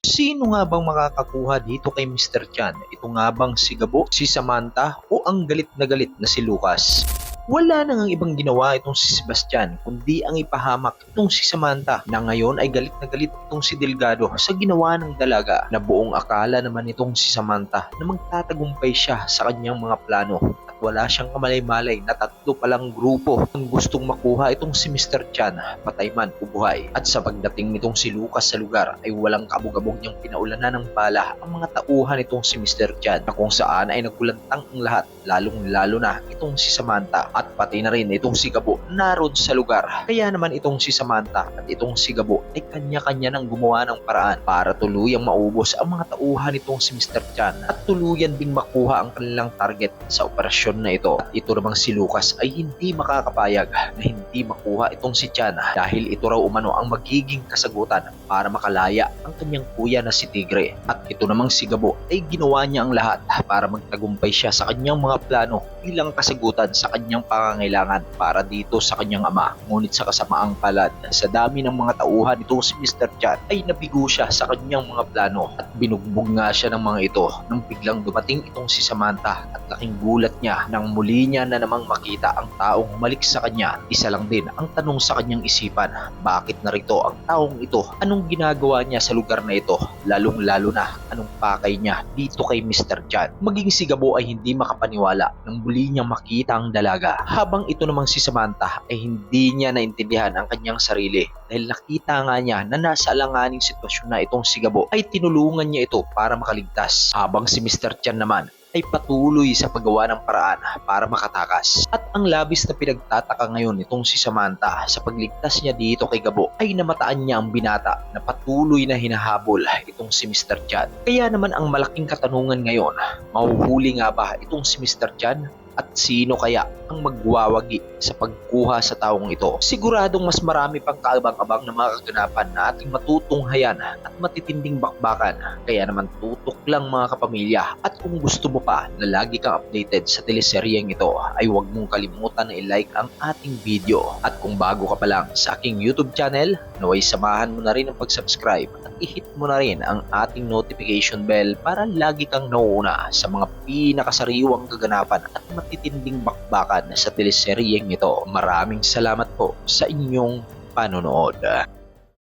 Sino nga bang makakakuha dito kay Mr. Chan? Ito nga bang si Gabo, si Samantha o ang galit na si Lucas? Wala na ngang ibang ginawa itong si Sebastian kundi ang ipahamak itong si Samantha na ngayon ay galit na galit itong si Delgado sa ginawa ng dalaga na buong akala naman itong si Samantha na magtatagumpay siya sa kanyang mga plano. Wala siyang kamalay-malay na tatlo palang grupo ang gustong makuha itong si Mr. Chan, patay man o buhay. At sa pagdating nitong si Lucas sa lugar ay walang kabog-abog niyang pinaulanan ng bala ang mga tauhan nitong si Mr. Chan na kung saan ay nagkulantang ang lahat, lalong-lalo na itong si Samantha at pati na rin itong si Gabo naroon sa lugar. Kaya naman itong si Samantha at itong si Gabo ay kanya-kanya nang gumawa ng paraan para tuluyang maubos ang mga tauhan nitong si Mr. Chan at tuluyan ding makuha ang kanilang target sa operasyon na ito. At ito namang si Lucas ay hindi makakapayag na hindi makuha itong si Chan dahil ito raw umano ang magiging kasagutan para makalaya ang kanyang kuya na si Tigre. At ito namang si Gabo ay ginawa niya ang lahat para magtagumpay siya sa kanyang mga plano bilang kasagutan sa kanyang pangangailangan para dito sa kanyang ama. Ngunit sa kasamaang palad, sa dami ng mga tauhan itong si Mr. Chan ay nabigo siya sa kanyang mga plano at binugbog nga siya ng mga ito nang biglang dumating itong si Samantha at laking gulat niya nang muli niya na namang makita ang taong humalik sa kanya. Isa lang din ang tanong sa kanyang isipan, bakit narito ang taong ito? Anong ginagawa niya sa lugar na ito? Lalong-lalo na anong pakay niya dito kay Mr. Chan? Maging si Gabo ay hindi makapaniwala nang muli niyang makita ang dalaga. Habang ito namang si Samantha ay hindi niya naintindihan ang kanyang sarili dahil nakita nga niya na nasa alanganing sitwasyon na itong si Gabo ay tinulungan niya ito para makaligtas. Habang si Mr. Chan naman ay patuloy sa paggawa ng paraan para makatakas. At ang labis na pinagtataka ngayon itong si Samantha sa pagligtas niya dito kay Gabo ay namataan niya ang binata na patuloy na hinahabol itong si Mr. Chan. Kaya naman ang malaking katanungan ngayon, mahuhuli nga ba itong si Mr. Chan? At sino kaya ang magwawagi sa pagkuha sa taong ito? Siguradong mas marami pang kaabang-abang na mga kaganapan na ating matutunghayan at matitinding bakbakan. Kaya naman tutok lang mga kapamilya. At kung gusto mo pa na lagi kang updated sa teleseryeng ito, ay huwag mong kalimutan na i-like ang ating video. At kung bago ka pa lang sa aking YouTube channel, naway samahan mo na rin ang pag-subscribe at i-hit mo na rin ang ating notification bell para lagi kang nauuna sa mga pinakasariwang kaganapan at matitinding bakbakan sa teleseryeng ito. Maraming salamat po sa inyong panonood.